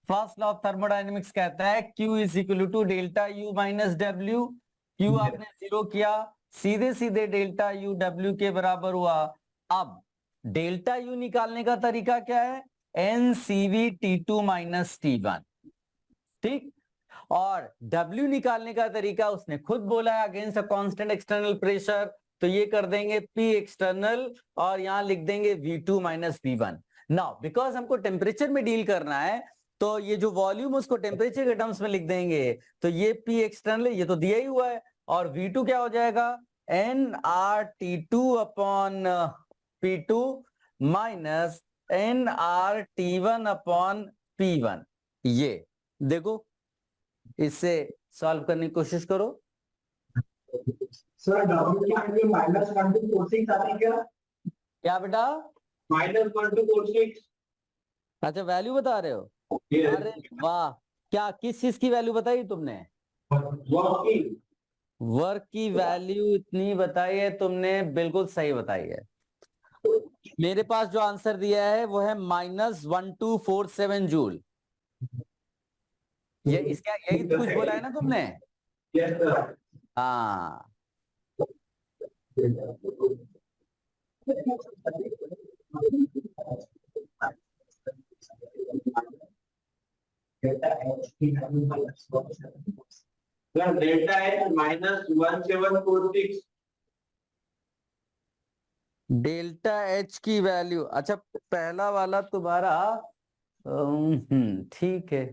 फर्स्ट लॉ ऑफ थर्मोडायनेमिक्स कहता है Q is equal to delta U minus W. Q आपने 0 किया, सीधे सीधे डेल्टा U W के बराबर हुआ। अब डेल्टा U निकालने का तरीका क्या है? NCV T2 माइनस T1, ठीक। और W निकालने का तरीका उसने खुद बोला है, against a constant external pressure. तो ये कर देंगे P एक्सटर्नल और यहां लिख देंगे V2 minus V1। Now because हमको टेम्परेचर में डील करना है, तो ये जो वॉल्यूम उसको टेम्परेचर के टर्म्स में लिख देंगे। तो ये P एक्सटर्नल ये तो दिया ही हुआ है, और V2 क्या हो जाएगा? nRT2 upon P2 minus nRT1 upon P1। ये देखो, इससे सॉल्व करने की कोशिश करो। सर W माइनस 1 टू 46 आती क्या? क्या बेटा? Minus 1 to 46। अच्छा, वैल्यू बता रहे हो? Yes. अरे वाह, क्या किस चीज की वैल्यू बताई तुमने? वर्क वर्क की वैल्यू इतनी बताई है तुमने, बिल्कुल सही बताई है। मेरे पास जो आंसर दिया है वो है -1247 जूल। ये इसका यही तो कुछ बोला है ना तुमने? Yes sir. हाँ। डेल्टा है -1746। डेल्टा एच की वैल्यू, अच्छा पहला वाला तुम्हारा ठीक है।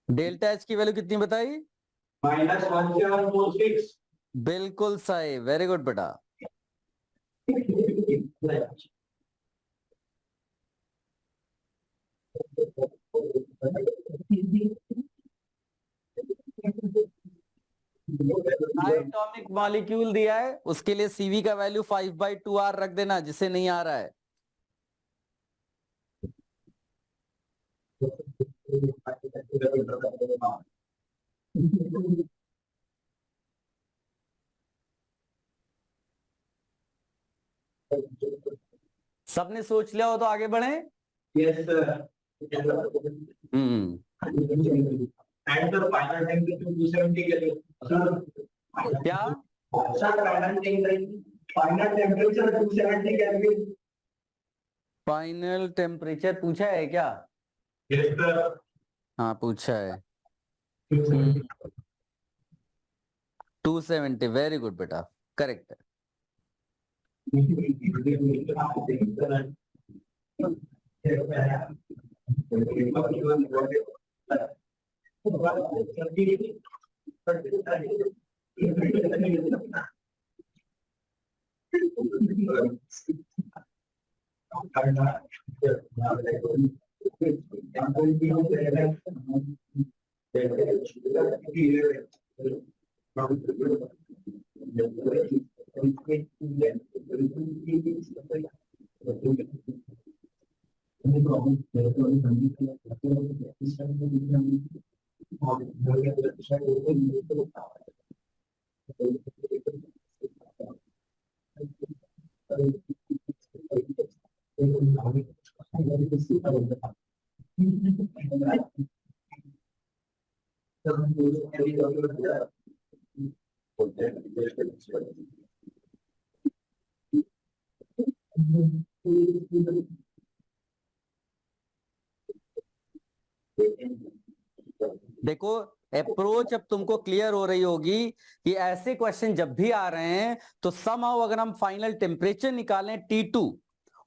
डेल्टा एच की वैल्यू कितनी बताई? -1746। बिल्कुल सही, वेरी गुड बेटा। एटॉमिक मॉलिक्यूल दिया है, उसके लिए सीवी का वैल्यू 5/2r रख देना जिसे नहीं आ रहा है। सबने सोच लिया हो तो आगे बढ़े। Yes sir. Hmm. And sir final temperature 270 के सर। क्या? Sir final temperature 270 kelvin. Final temperature पूछा है क्या? Yes sir. हाँ पूछा है। 270, वेरी गुड बेटा, करेक्ट है। देखो अप्रोच अब तुमको क्लियर हो रही होगी कि ऐसे क्वेश्चन जब भी आ रहे हैं तो समहाउ अगर हम फाइनल टेम्परेचर निकालें T2,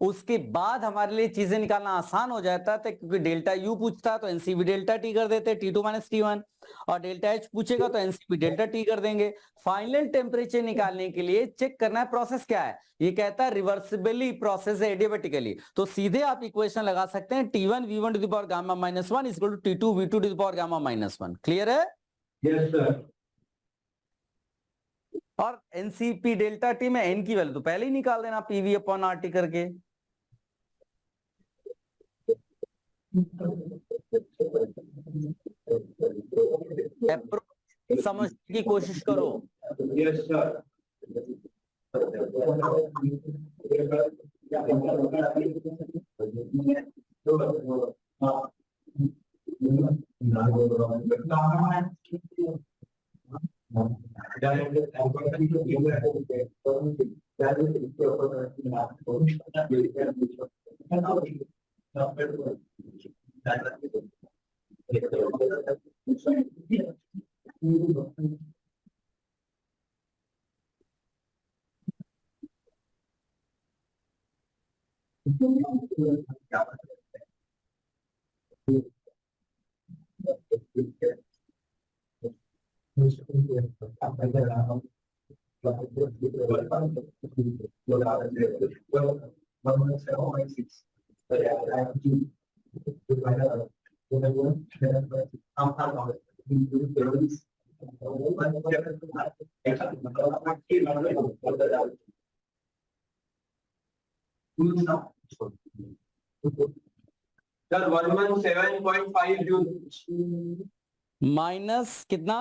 उसके बाद हमारे लिए चीजें निकालना आसान हो जाता है, क्योंकि डेल्टा यू पूछता है तो एनसीबी डेल्टा टी कर देते T2 - T1, और डेल्टा एच पूछेगा तो एनसीबी डेल्टा टी कर देंगे। फाइनल टेम्परेचर निकालने के लिए चेक करना है प्रोसेस क्या है। ये कहता है रिवर्सिबली प्रोसेस है एडियाबेटिकली, तो सीधे आप इक्वेशन लगा सकते हैं T1 V1 to the power gamma -1 equal to T2 V2 टू द पावर गामा -1। क्लियर है? Yes sir. और एनसीपी डेल्टा टी में एन की वैल्यू तो पहले ही निकाल देना पीवी अपॉन आरटी करके। अप्रोच समझने की कोशिश करो। Yes sir. Sir 117.5 joule. Minus कितना?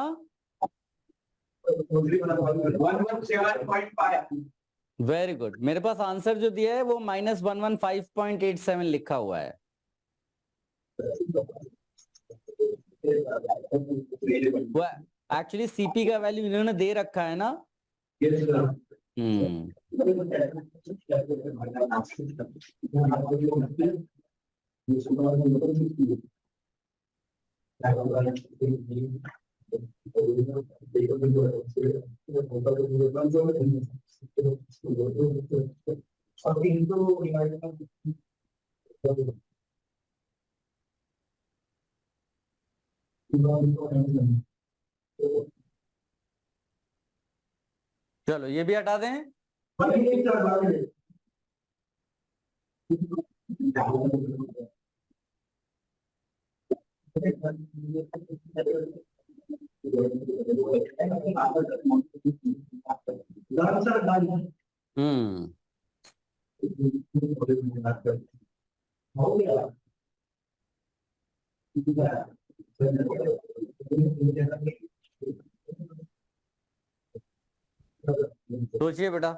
117.5। वेरी गुड, मेरे पास आंसर जो दिया है वो -115.87 लिखा हुआ है। वो एक्चुअली सीपी का वैल्यू इन्होंने दे रखा है ना। Yes sir. हम्म, चलो ये भी हटा दें। हम्म, सोचिए बेटा।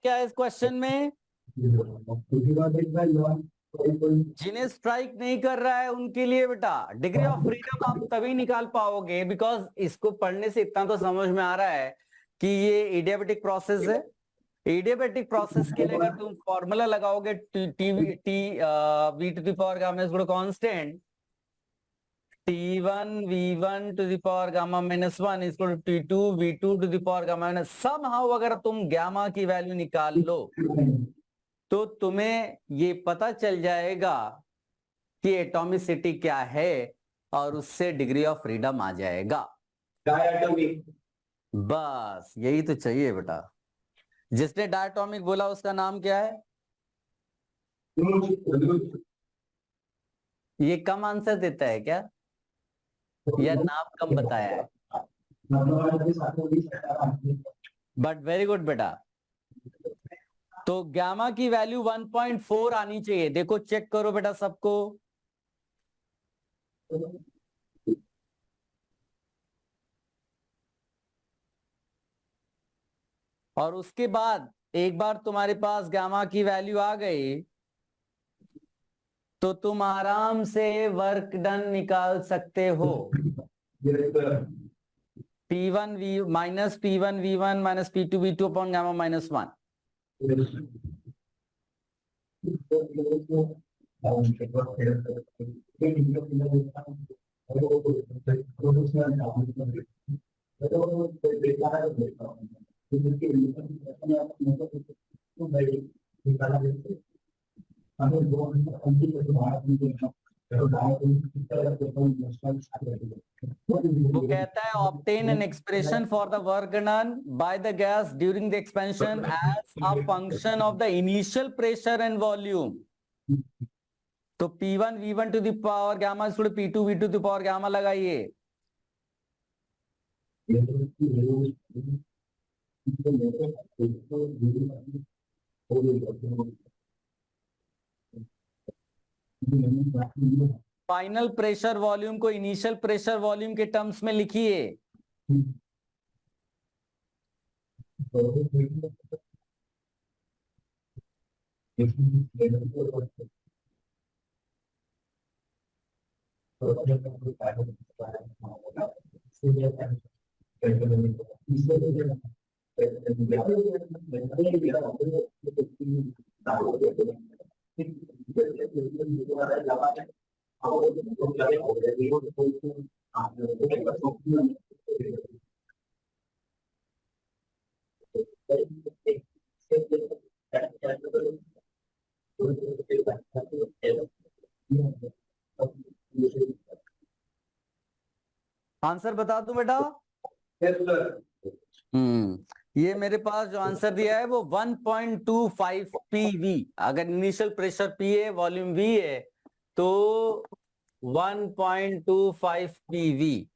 क्या है इस क्वेश्चन में? जिन्हें स्ट्राइक नहीं कर रहा है उनके लिए बेटा डिग्री ऑफ फ्रीडम आप तभी निकाल पाओगे, बिकॉज इसको पढ़ने से इतना तो समझ में आ रहा है कि ये इडियाबैटिक प्रोसेस है। इडियाबैटिक प्रोसेस के लिए अगर तुम फॉर्मूला लगाओगे T V to the power gamma is equal to constant T1 V1 to the power gamma minus 1 is equal to T2 V2 to the power gamma minus somehow अगर तुम gamma की value निकाल लो तो तुम्हें ये पता चल जाएगा कि एटॉमिसिटी क्या है और उससे डिग्री ऑफ फ्रीडम आ जाएगा। डायटोमिक। बस यही तो चाहिए बेटा। जिसने डायटोमिक बोला उसका नाम क्या है? ये कम आंसर देता है क्या या नाम कम बताया है? बट वेरी गुड बेटा। तो गामा की वैल्यू 1.4 आनी चाहिए। देखो चेक करो बेटा सबको। और उसके बाद एक बार तुम्हारे पास गामा की वैल्यू आ गई तो तुम आराम से वर्क डन निकाल सकते हो। P1 V minus P1 V1 minus P2 V2 upon gamma minus 1. वो कहता है obtain an expression for the work done by the gas during the expansion as a function of the initial pressure and volume. तो P1 V1 to the power gamma is P2 V2 to the power gamma लगाइए. Final pressure volume को initial pressure volume के terms में लिखिए. Answer बता दूं बेटा? Yes, sir. ये मेरे पास जो आंसर दिया है वो 1.25 PV. अगर इनिशियल प्रेशर P है, वॉल्यूम V है, तो 1.25 PV.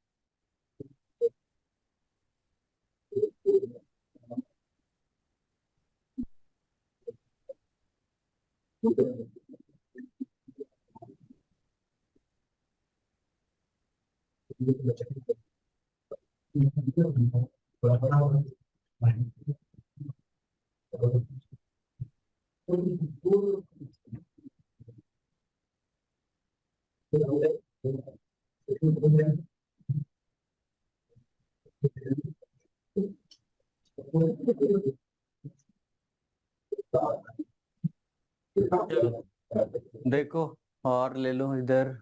देखो और ले लो इधर.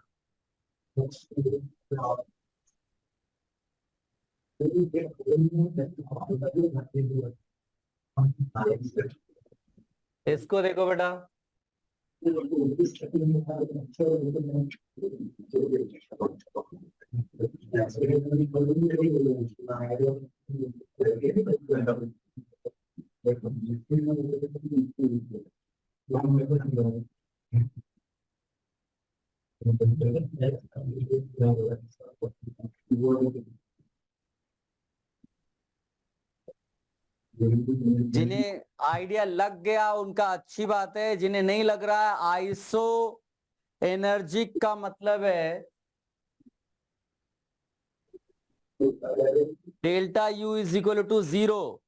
इसको देखो बेटा. जिन्हें आइडिया लग गया उनका अच्छी बात है, जिन्हें नहीं लग रहा है, आइसो एनर्जिक का मतलब है delta U is equal to 0.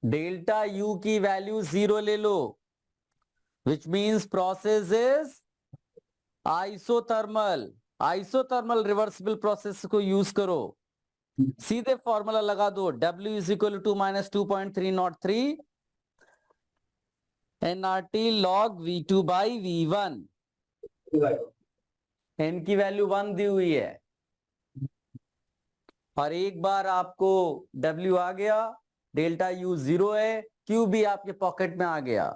Delta U की वैल्यू 0 ले लो, which means process is isothermal. Isothermal reversible process को यूज करो. सीधे फॉर्मूला लगा दो. W is equal to minus 2.303 nRT log V2 by V1. n की वैल्यू 1 दी हुई है और एक बार आपको W आ गया, डेल्टा U 0 है, Q भी आपके पॉकेट में आ गया.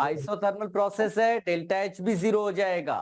आइसोथर्मल प्रोसेस है, डेल्टा H भी 0 हो जाएगा.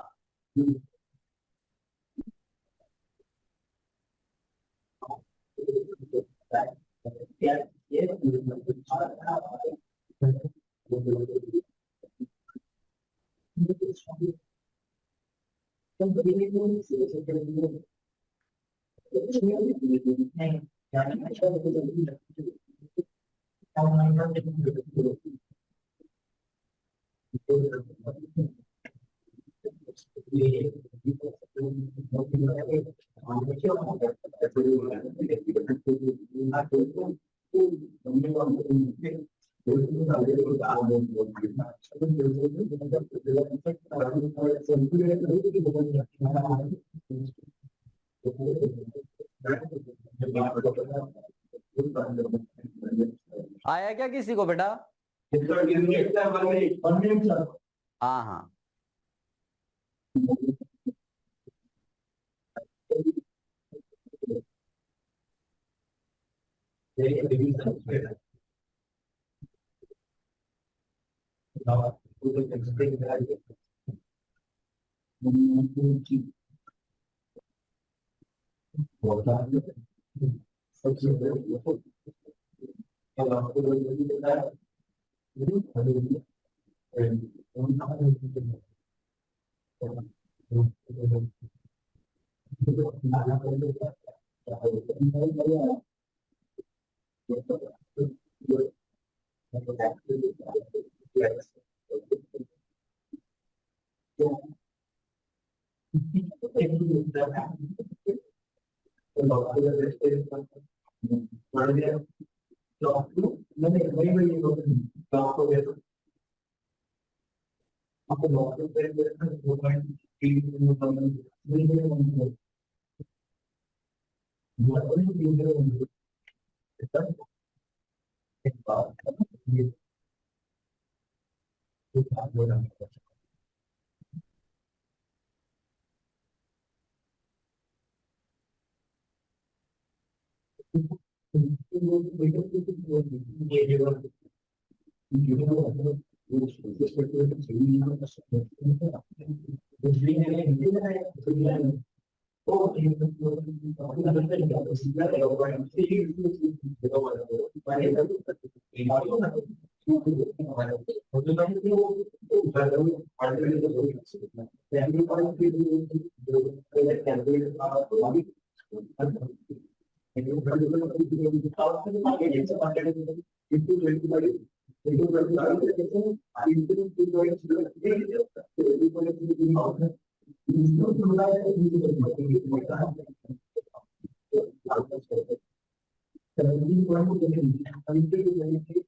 आया क्या किसी को बेटा? हाँ हाँ,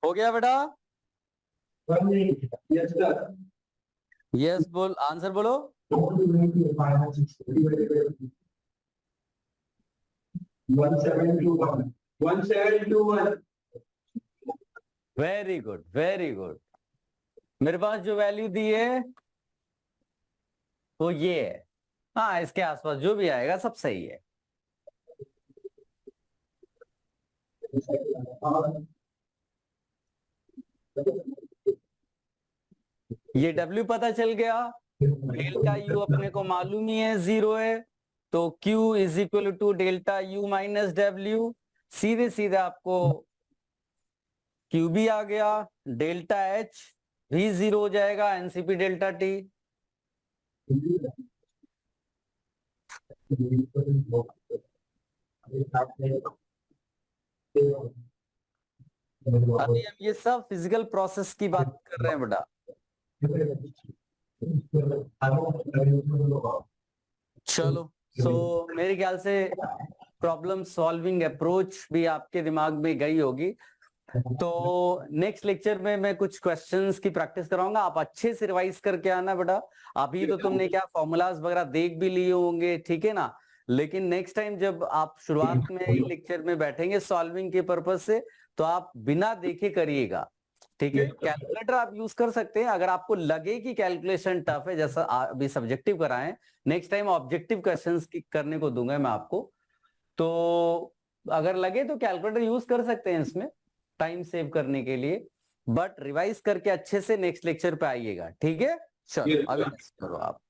हो गया बेटा? यस बोल, आंसर बोलो। 1721 वेरी गुड, वेरी गुड। मेरे पास जो वैल्यू दी है वो ये है। हाँ, इसके आसपास जो भी आएगा सब सही है। ये W पता चल गया, डेल्टा U अपने को मालूम ही है 0 है, तो Q is equal to delta U minus W। सीधे सीधे आपको Q भी आ गया, डेल्टा H भी 0 हो जाएगा, NCP डेल्टा T। अभी हम ये सब फिजिकल प्रोसेस की बात कर रहे हैं बेटा। चलो, सो मेरे ख्याल से प्रॉब्लम सॉल्विंग अप्रोच भी आपके दिमाग में गई होगी। तो नेक्स्ट लेक्चर में मैं कुछ क्वेश्चंस की प्रैक्टिस कराऊंगा, आप अच्छे से रिवाइज करके आना बेटा। अभी तो तुमने क्या फॉर्मूलाज वगैरह देख भी लिए होंगे, ठीक है ना, लेकिन नेक्स्ट टाइम जब आप शुरुआत में ही लेक्चर में बैठेंगे सॉल्विंग के पर्पज से, तो आप बिना देखे करिएगा, ठीक है। कैलकुलेटर आप यूज कर सकते हैं अगर आपको लगे कि कैलकुलेशन टफ है, जैसा अभी सब्जेक्टिव कराएं, नेक्स्ट टाइम ऑब्जेक्टिव क्वेश्चंस करने को दूंगा मैं आपको। तो अगर लगे तो कैलकुलेटर यूज कर सकते हैं इसमें टाइम सेव करने के लिए, बट रिवाइज करके अच्छे से नेक्स्ट लेक्चर पे आइएगा, ठीक है। चलो अभी करो आप।